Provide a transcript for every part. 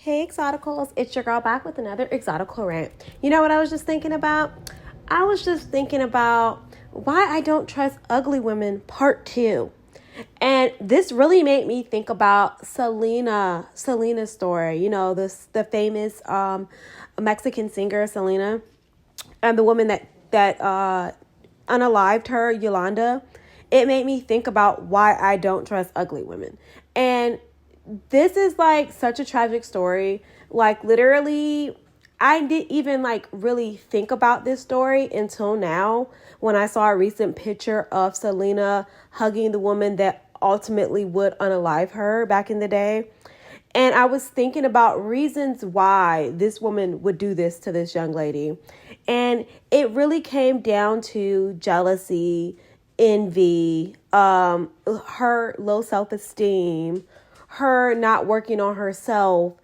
Hey Exoticals, it's your girl back with another Exotical rant. You know what I was just thinking about? I was just thinking about why I don't trust ugly women part 2. And this really made me think about Selena's story. You know, the famous Mexican singer Selena, and the woman that unalived her, Yolanda. It made me think about why I don't trust ugly women. And this is like such a tragic story. Like literally, I didn't even like really think about this story until now when I saw a recent picture of Selena hugging the woman that ultimately would unalive her back in the day. And I was thinking about reasons why this woman would do this to this young lady. And it really came down to jealousy, envy, her low self-esteem, her not working on herself,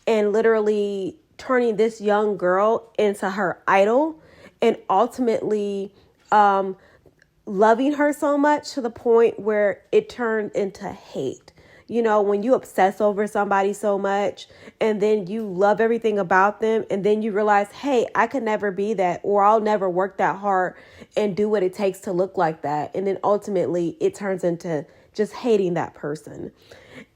and literally turning this young girl into her idol, and ultimately loving her so much to the point where it turned into hate. You know, when you obsess over somebody so much and then you love everything about them and then you realize, hey, I could never be that, or I'll never work that hard and do what it takes to look like that. And then ultimately it turns into just hating that person.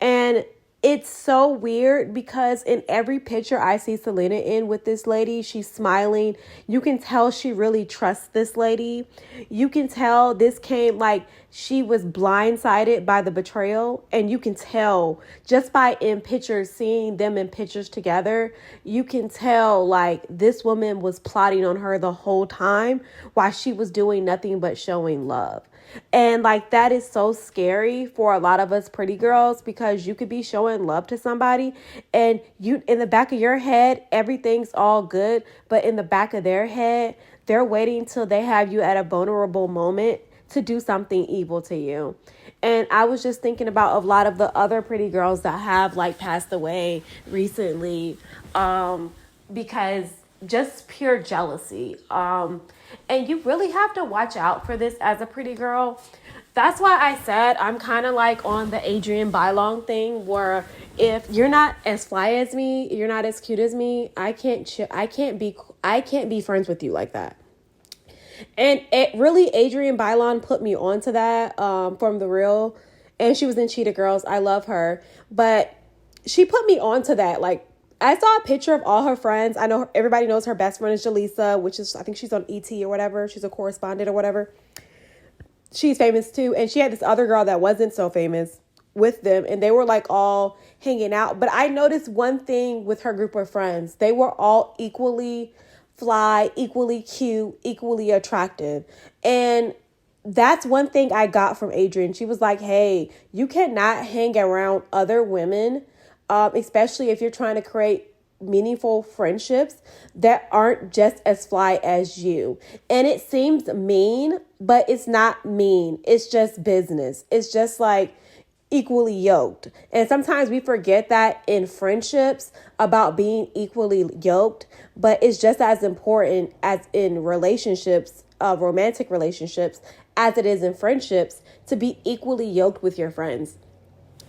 And it's so weird because in every picture I see Selena in with this lady, she's smiling. You can tell she really trusts this lady. You can tell this came like she was blindsided by the betrayal. And you can tell just by in pictures, seeing them in pictures together, you can tell like this woman was plotting on her the whole time while she was doing nothing but showing love. And like that is so scary for a lot of us pretty girls, because you could be showing love to somebody and you in the back of your head everything's all good, but in the back of their head they're waiting till they have you at a vulnerable moment to do something evil to you. And I was just thinking about a lot of the other pretty girls that have like passed away recently, because just pure jealousy. And you really have to watch out for this as a pretty girl. That's why I said I'm kind of like on the Adrienne Bailon thing, where if you're not as fly as me, you're not as cute as me, I can't be friends with you like that. And it really, Adrienne Bailon put me onto that from The Real, and she was in Cheetah Girls. I love her, but she put me onto that. Like, I saw a picture of all her friends. I know everybody knows her best friend is Jaleesa, which is, I think she's on ET or whatever. She's a correspondent or whatever. She's famous too. And she had this other girl that wasn't so famous with them, and they were like all hanging out. But I noticed one thing with her group of friends. They were all equally fly, equally cute, equally attractive. And that's one thing I got from Adrienne. She was like, hey, you cannot hang around other women, especially if you're trying to create meaningful friendships that aren't just as fly as you. And it seems mean, but it's not mean. It's just business. It's just like equally yoked. And sometimes we forget that in friendships about being equally yoked, but it's just as important as in relationships, romantic relationships, as it is in friendships, to be equally yoked with your friends.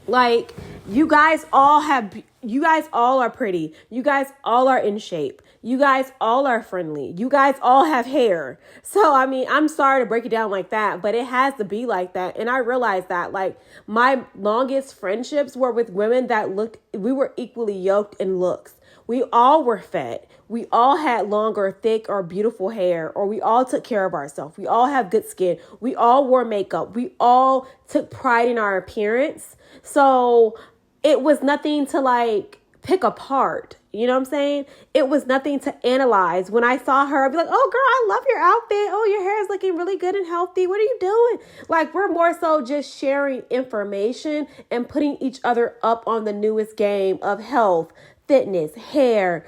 Like, you guys all are pretty. You guys all are in shape. You guys all are friendly. You guys all have hair. So, I mean, I'm sorry to break it down like that, but it has to be like that. And I realized that, like, my longest friendships were with women that we were equally yoked in looks. We all were fed. We all had long or thick or beautiful hair, or we all took care of ourselves. We all have good skin. We all wore makeup. We all took pride in our appearance. So it was nothing to like pick apart. You know what I'm saying? It was nothing to analyze. When I saw her, I'd be like, oh, girl, I love your outfit. Oh, your hair is looking really good and healthy. What are you doing? Like, we're more so just sharing information and putting each other up on the newest game of health, fitness, hair,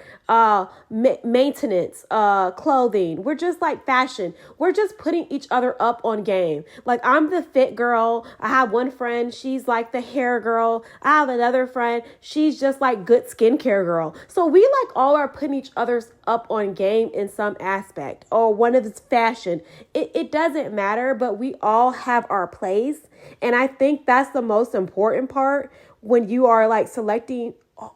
maintenance, clothing. We're just like fashion. We're just putting each other up on game. Like, I'm the fit girl. I have one friend. She's like the hair girl. I have another friend. She's just like good skincare girl. So we like all are putting each other's up on game in some aspect, or one of this fashion. It doesn't matter, but we all have our place. And I think that's the most important part when you are like selecting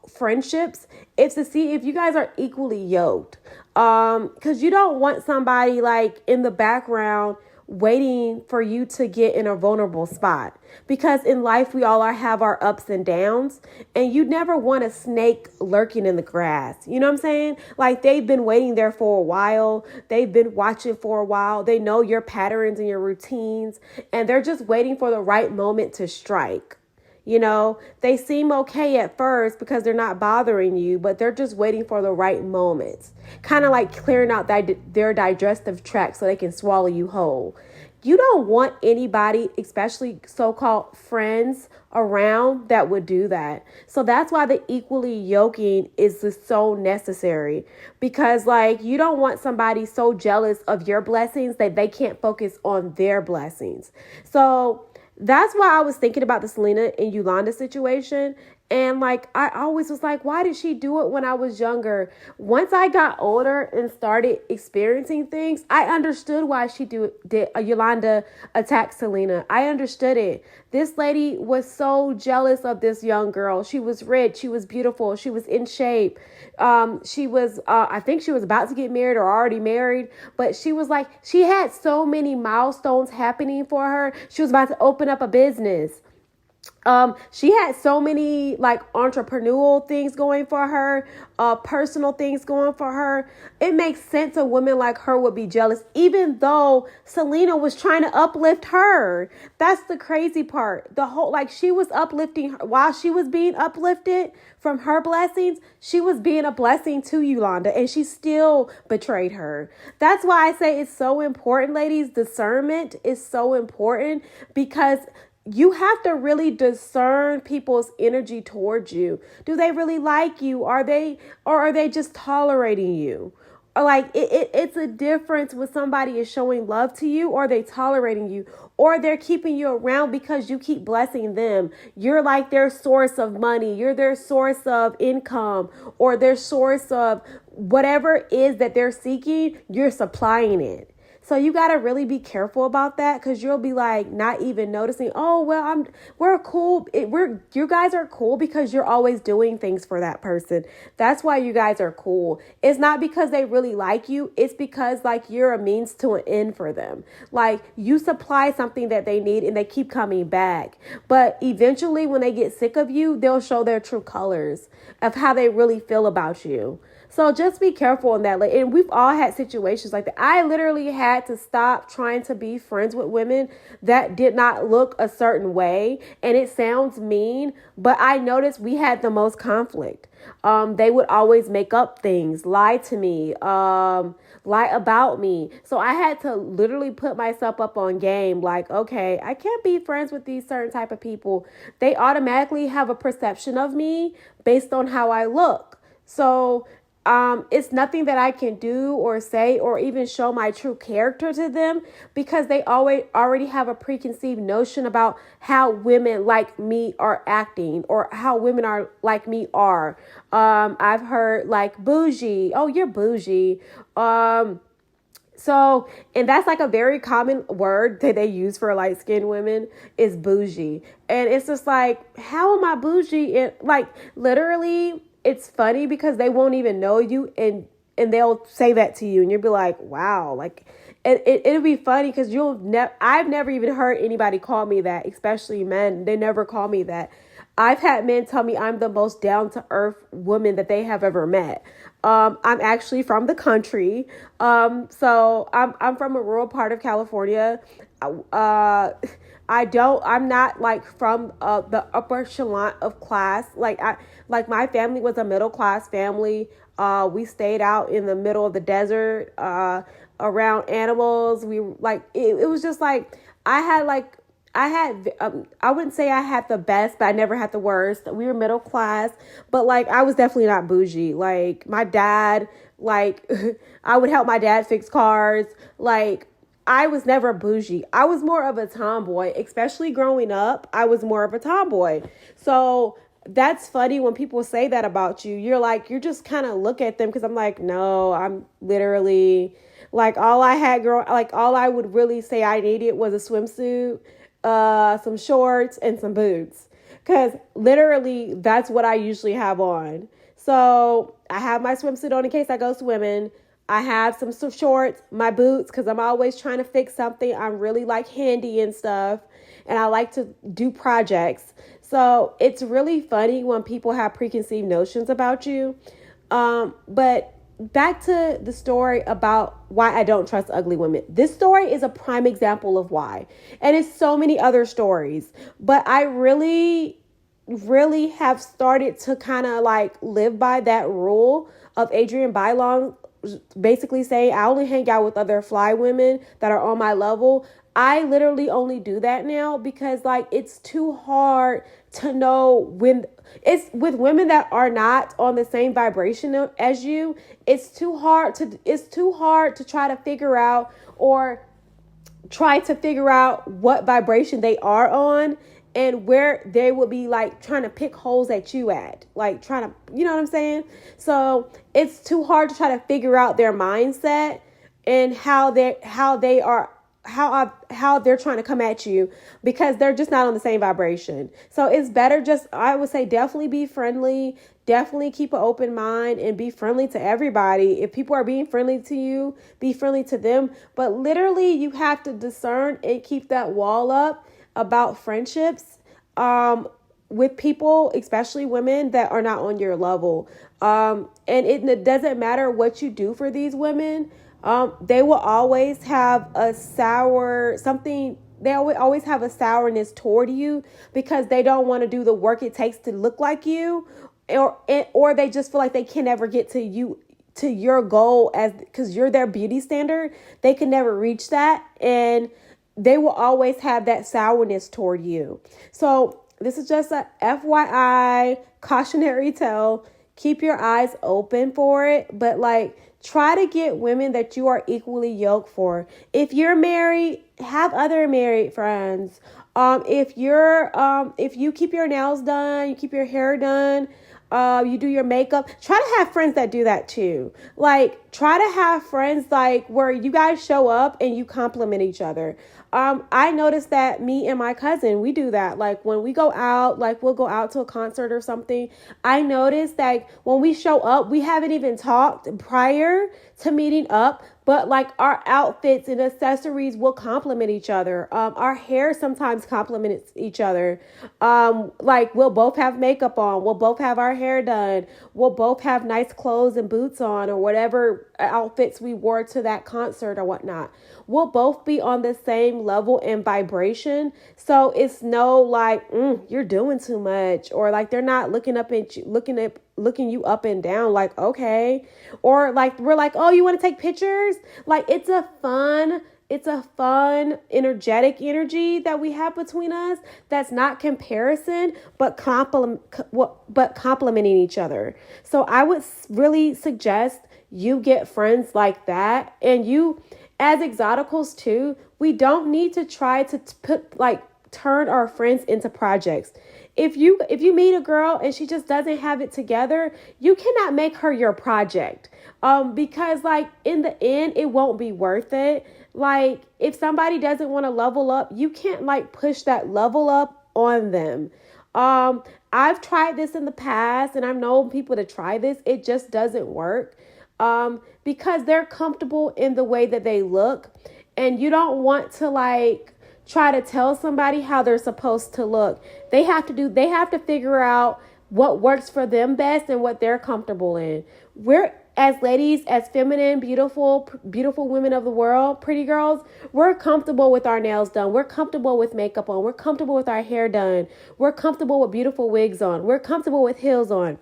friendships is to see if you guys are equally yoked. Because you don't want somebody like in the background waiting for you to get in a vulnerable spot, because in life we all have our ups and downs, and you never want a snake lurking in the grass. You know what I'm saying? Like, they've been waiting there for a while, they've been watching for a while, they know your patterns and your routines, and they're just waiting for the right moment to strike. You know, they seem okay at first because they're not bothering you, but they're just waiting for the right moments. Kind of like clearing out their digestive tract so they can swallow you whole. You don't want anybody, especially so-called friends, around that would do that. So that's why the equally yoking is just so necessary, because like, you don't want somebody so jealous of your blessings that they can't focus on their blessings. So that's why I was thinking about the Selena and Yulanda situation. And like, I always was like, why did she do it when I was younger? Once I got older and started experiencing things, I understood why she did Yulanda attack Selena. I understood it. This lady was so jealous of this young girl. She was rich. She was beautiful. She was in shape. She was, I think she was about to get married or already married, but she was like, she had so many milestones happening for her. She was about to open up a business. She had so many like entrepreneurial things going for her, personal things going for her. It makes sense a woman like her would be jealous, even though Selena was trying to uplift her. That's the crazy part. The whole, like, she was uplifting her while she was being uplifted from her blessings. She was being a blessing to Yulanda, and she still betrayed her. That's why I say it's so important, ladies. Discernment is so important, because you have to really discern people's energy towards you. Do they really like you? Or are they just tolerating you? Or like, it's a difference when somebody is showing love to you, or they tolerating you, or they're keeping you around because you keep blessing them. You're like their source of money. You're their source of income, or their source of whatever it is that they're seeking. You're supplying it. So you got to really be careful about that, because you'll be like not even noticing, oh, well, we're cool. You guys are cool because you're always doing things for that person. That's why you guys are cool. It's not because they really like you. It's because like you're a means to an end for them. Like, you supply something that they need and they keep coming back. But eventually when they get sick of you, they'll show their true colors of how they really feel about you. So just be careful in that. And we've all had situations like that. I literally had to stop trying to be friends with women that did not look a certain way. And it sounds mean, but I noticed we had the most conflict. They would always make up things, lie to me, lie about me. So I had to literally put myself up on game. Like, okay, I can't be friends with these certain type of people. They automatically have a perception of me based on how I look. So it's nothing that I can do or say or even show my true character to them, because they already have a preconceived notion about how women like me are acting, or how women are like me are. I've heard like bougie. Oh, you're bougie. So, and that's like a very common word that they use for light-skinned women is bougie. And it's just like, how am I bougie? And like, literally, it's funny because they won't even know you, and they'll say that to you, and you'll be like, wow, like, it'll be funny because I've never even heard anybody call me that, especially men. They never call me that. I've had men tell me I'm the most down-to-earth woman that they have ever met. I'm actually from the country. So I'm from a rural part of California. I'm not like from the upper echelon of class. Like my family was a middle class family. We stayed out in the middle of the desert, around animals. We like, it was just like, I wouldn't say I had the best, but I never had the worst. We were middle class, but like, I was definitely not bougie. Like my dad, like I would help my dad fix cars. Like, I was never bougie. I was more of a tomboy, especially growing up. I was more of a tomboy. So that's funny when people say that about you. You're like, you're just kind of look at them, because I'm like, no, I'm literally like, all I would really say I needed was a swimsuit, some shorts, and some boots. Because literally, that's what I usually have on. So I have my swimsuit on in case I go swimming. I have some shorts, my boots, because I'm always trying to fix something. I'm really like handy and stuff. And I like to do projects. So it's really funny when people have preconceived notions about you. But back to the story about why I don't trust ugly women. This story is a prime example of why. And it's so many other stories. But I really have started to kind of like live by that rule of Adrienne Bailon basically saying I only hang out with other fly women that are on my level. I literally only do that now because like it's too hard to know when it's with women that are not on the same vibration as you. It's too hard to try to figure out what vibration they are on and where they will be like trying to pick holes at you at, like trying to, you know what I'm saying? So it's too hard to try to figure out their mindset and how they're trying to come at you because they're just not on the same vibration. So it's better I would say definitely be friendly, definitely keep an open mind and be friendly to everybody. If people are being friendly to you, be friendly to them. But literally you have to discern and keep that wall up about friendships with people, especially women that are not on your level. And it doesn't matter what you do for these women. They will always have a always have a sourness toward you because they don't want to do the work it takes to look like you, or they just feel like they can never get to you, to your goal because you're their beauty standard. They can never reach that. And they will always have that sourness toward you. So this is just a FYI cautionary tale. Keep your eyes open for it, but like try to get women that you are equally yoked for. If you're married, have other married friends. If you keep your nails done, you keep your hair done, you do your makeup, try to have friends that do that too. Like try to have friends like where you guys show up and you compliment each other. I noticed that me and my cousin, we do that. Like when we go out, like we'll go out to a concert or something. I noticed that when we show up, we haven't even talked prior to meeting up, but like our outfits and accessories will complement each other. Our hair sometimes complements each other. Like we'll both have makeup on. We'll both have our hair done. We'll both have nice clothes and boots on or whatever outfits we wore to that concert or whatnot. We'll both be on the same level and vibration. So it's no like, you're doing too much, or like they're not looking you up and down like, okay. Or like, we're like, oh, you want to take pictures? Like it's a fun, energetic energy that we have between us. That's not comparison, but complimenting each other. So I would really suggest you get friends like that. And you, as exoticals too, we don't need to try to turn our friends into projects. If you meet a girl and she just doesn't have it together, you cannot make her your project. Because like in the end, it won't be worth it. Like if somebody doesn't want to level up, you can't like push that level up on them. I've tried this in the past and I've known people to try this. It just doesn't work. Because they're comfortable in the way that they look, and you don't want to like try to tell somebody how they're supposed to look. They have to figure out what works for them best and what they're comfortable in. We're, as ladies, as feminine, beautiful women of the world, pretty girls, we're comfortable with our nails done. We're comfortable with makeup on. We're comfortable with our hair done. We're comfortable with beautiful wigs on. We're comfortable with heels on.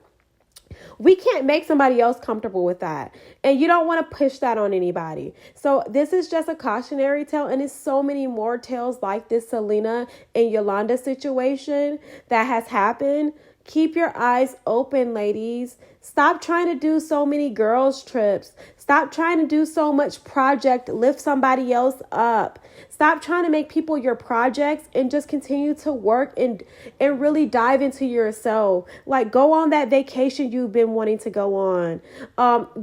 We can't make somebody else comfortable with that. And you don't want to push that on anybody. So this is just a cautionary tale. And there's so many more tales like this Selena and Yulanda situation that has happened. Keep your eyes open, ladies. Stop trying to do so many girls' trips. Stop trying to do so much project, lift somebody else up. Stop trying to make people your projects and just continue to work and really dive into yourself. Like go on that vacation you've been wanting to go on.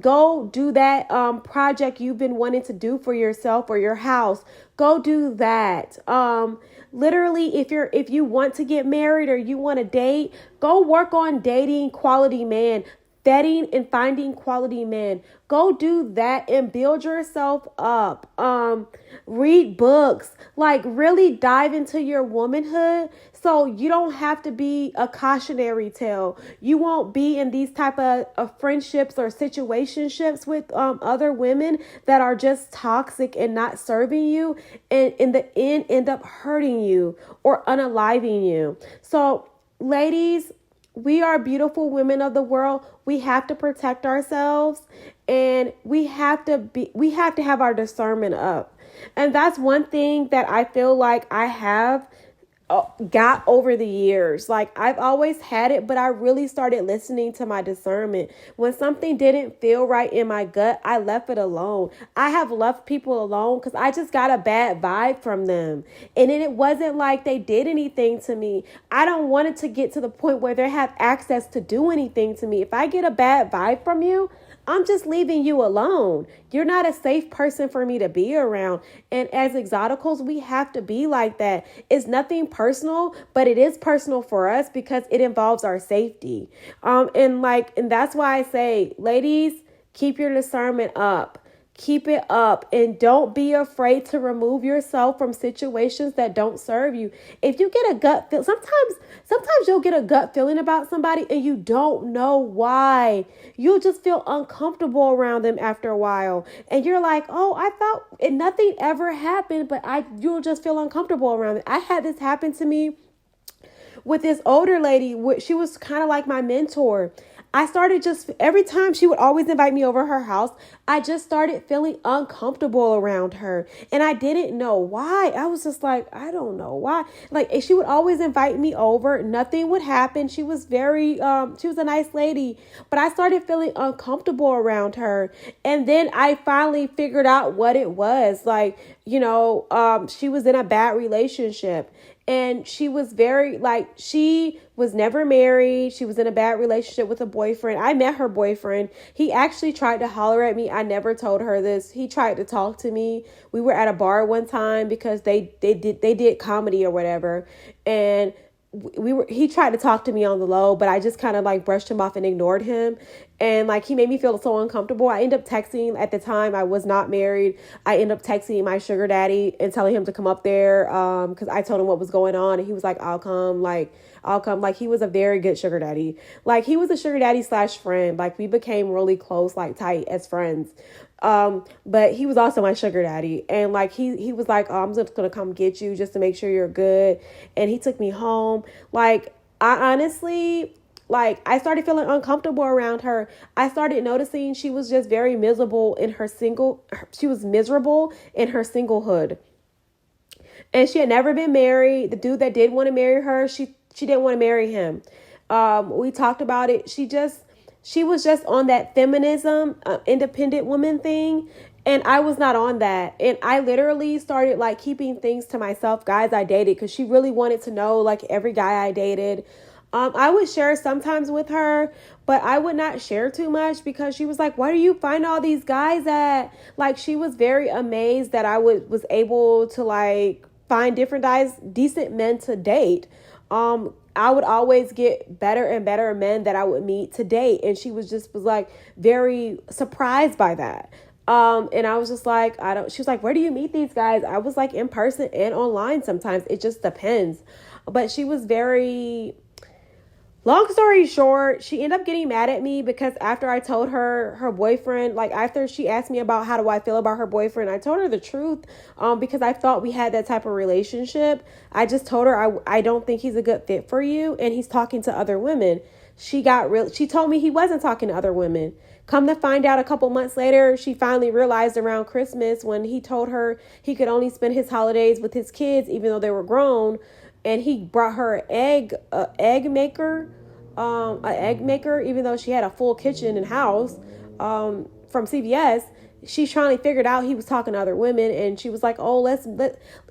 Go do that project you've been wanting to do for yourself or your house. go do that. Literally, if you want to get married or you want to date, go work on dating quality men, vetting and finding quality men. Go do that and build yourself up. Read books, like really dive into your womanhood so you don't have to be a cautionary tale. You won't be in these type of friendships or situationships with other women that are just toxic and not serving you, and in the end up hurting you or unaliving you. So ladies, we are beautiful women of the world. We have to protect ourselves, and we have to have our discernment up. And that's one thing that I feel like I have got over the years. Like, I've always had it, but I really started listening to my discernment. When something didn't feel right in my gut, I left it alone. I have left people alone because I just got a bad vibe from them. And then it wasn't like they did anything to me. I don't want it to get to the point where they have access to do anything to me. If I get a bad vibe from you, I'm just leaving you alone. You're not a safe person for me to be around. And as exoticals, we have to be like that. It's nothing personal, but it is personal for us because it involves our safety. And that's why I say, ladies, keep your discernment up. Keep it up, and don't be afraid to remove yourself from situations that don't serve you. If you get a gut feel, sometimes you'll get a gut feeling about somebody and you don't know why. You'll just feel uncomfortable around them after a while. And you're like, oh, I thought nothing ever happened, but you'll just feel uncomfortable around it. I had this happen to me with this older lady. She was kind of like my mentor. I started every time she would always invite me over her house, I just started feeling uncomfortable around her. And I didn't know why. I was just like, I don't know why. Like, she would always invite me over. Nothing would happen. She was she was a nice lady, but I started feeling uncomfortable around her. And then I finally figured out what it was. Like, she was in a bad relationship. And she was she was never married. She was in a bad relationship with a boyfriend. I met her boyfriend. He actually tried to holler at me. I never told her this. He tried to talk to me. We were at a bar one time because they did comedy or whatever. And he tried to talk to me on the low, but I just kind of like brushed him off and ignored him. And like, he made me feel so uncomfortable. I ended up texting, at the time I was not married. I ended up texting my sugar daddy and telling him to come up there. Cause I told him what was going on, and he was like, I'll come. Like, he was a very good sugar daddy. Like, he was a sugar daddy / friend. Like, we became really close, like tight as friends. But he was also my sugar daddy. And like, he was like, oh, I'm just going to come get you just to make sure you're good. And he took me home. Like, I honestly, like, I started feeling uncomfortable around her. I started noticing she was just very miserable she was miserable in her singlehood. And she had never been married. The dude that did want to marry her, she didn't want to marry him. We talked about it. She was just on that feminism, independent woman thing. And I was not on that. And I literally started like keeping things to myself, guys I dated, because she really wanted to know like every guy I dated. I would share sometimes with her, but I would not share too much because she was like, why do you find all these guys at? Like, she was very amazed that I was able to like find different guys, decent men to date. I would always get better and better men that I would meet to date. And she was like very surprised by that. And I was just like, she was like, where do you meet these guys? I was like, in person and online sometimes. It just depends. But she was long story short, she ended up getting mad at me because after I told her boyfriend, like after she asked me about how do I feel about her boyfriend, I told her the truth because I thought we had that type of relationship. I just told her I don't think he's a good fit for you and he's talking to other women. She told me he wasn't talking to other women. Come to find out a couple months later, she finally realized around Christmas when he told her he could only spend his holidays with his kids even though they were grown. And he brought her an egg maker, even though she had a full kitchen and house. from CVS, she finally figured out he was talking to other women, and she was like, "Oh,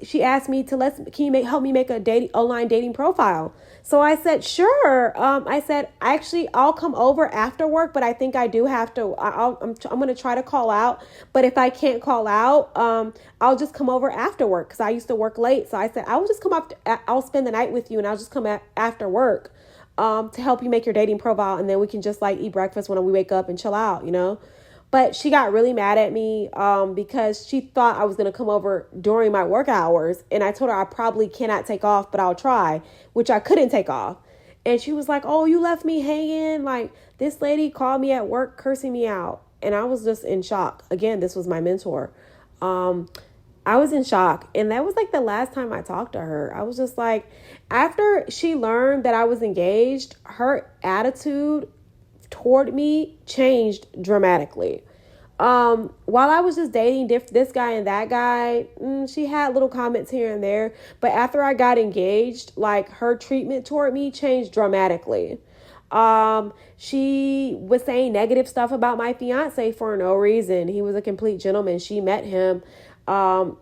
she asked me to can you help me make a online dating profile?" So I said, "Sure." I said, "Actually, I'll come over after work, but I think I do have to. I'm going to try to call out, but if I can't call out, I'll just come over after work because I used to work late." So I said, "I will just come up. I'll spend the night with you, and I'll just come after work." To help you make your dating profile, and then we can just like eat breakfast when we wake up and chill out, you know. But she got really mad at me because she thought I was going to come over during my work hours, and I told her I probably cannot take off, but I'll try, which I couldn't take off. And she was like, "Oh, you left me hanging. Like, this lady called me at work cursing me out." And I was just in shock. Again, this was my mentor. I was in shock, and that was like the last time I talked to her. I was just like, after she learned that I was engaged, her attitude toward me changed dramatically. While I was just dating this guy and that guy, she had little comments here and there, but after I got engaged, like, her treatment toward me changed dramatically. She was saying negative stuff about my fiance for no reason. He was a complete gentleman. She met him.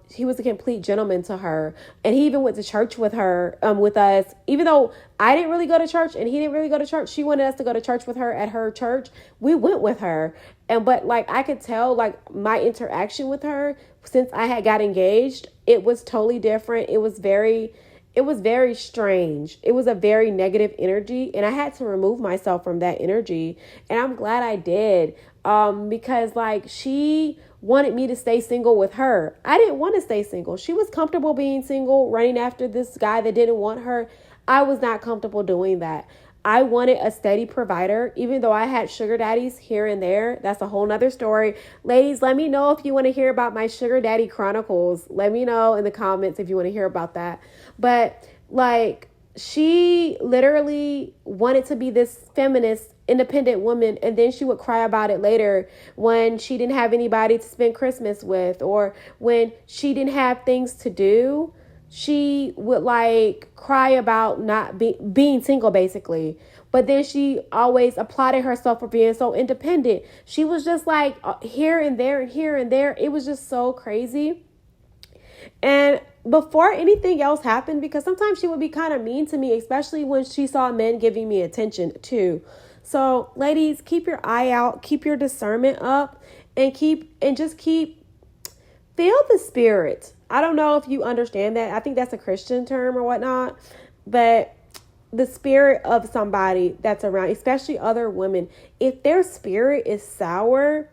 He was a complete gentleman to her, and he even went to church with her, with us, even though I didn't really go to church and he didn't really go to church. She wanted us to go to church with her at her church. We went with her. But like, I could tell, like, my interaction with her since I had got engaged, it was totally different. It was very strange. It was a very negative energy, and I had to remove myself from that energy. And I'm glad I did, because like, she wanted me to stay single with her. I didn't want to stay single. She was comfortable being single, running after this guy that didn't want her. I was not comfortable doing that. I wanted a steady provider, even though I had sugar daddies here and there. That's a whole nother story. Ladies, let me know if you want to hear about my sugar daddy chronicles. Let me know in the comments if you want to hear about that. But like, she literally wanted to be this feminist, independent woman, and then she would cry about it later when she didn't have anybody to spend Christmas with, or when she didn't have things to do. She would like cry about not being single, basically. But then she always applauded herself for being so independent. She was just like here and there and here and there. It was just so crazy. And before anything else happened, because sometimes she would be kind of mean to me, especially when she saw men giving me attention too. So ladies, keep your eye out, keep your discernment up, and just keep feel the spirit. I don't know if you understand that. I think that's a Christian term or whatnot, but the spirit of somebody that's around, especially other women, if their spirit is sour,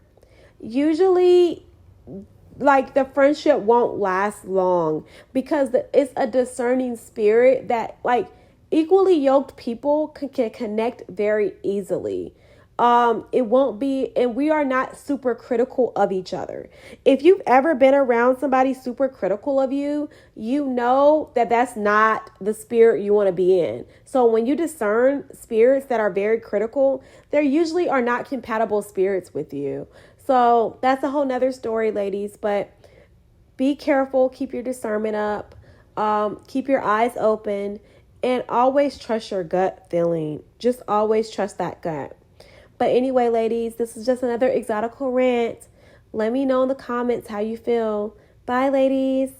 usually like the friendship won't last long, because it's a discerning spirit that like equally yoked people can connect very easily. It won't be, and we are not super critical of each other. If you've ever been around somebody super critical of you, you know that that's not the spirit you want to be in. So when you discern spirits that are very critical, they usually are not compatible spirits with you. So that's a whole nother story, ladies, but be careful, keep your discernment up, keep your eyes open, and always trust your gut feeling. Just always trust that gut. But anyway, ladies, this is just another Exotical rant. Let me know in the comments how you feel. Bye, ladies.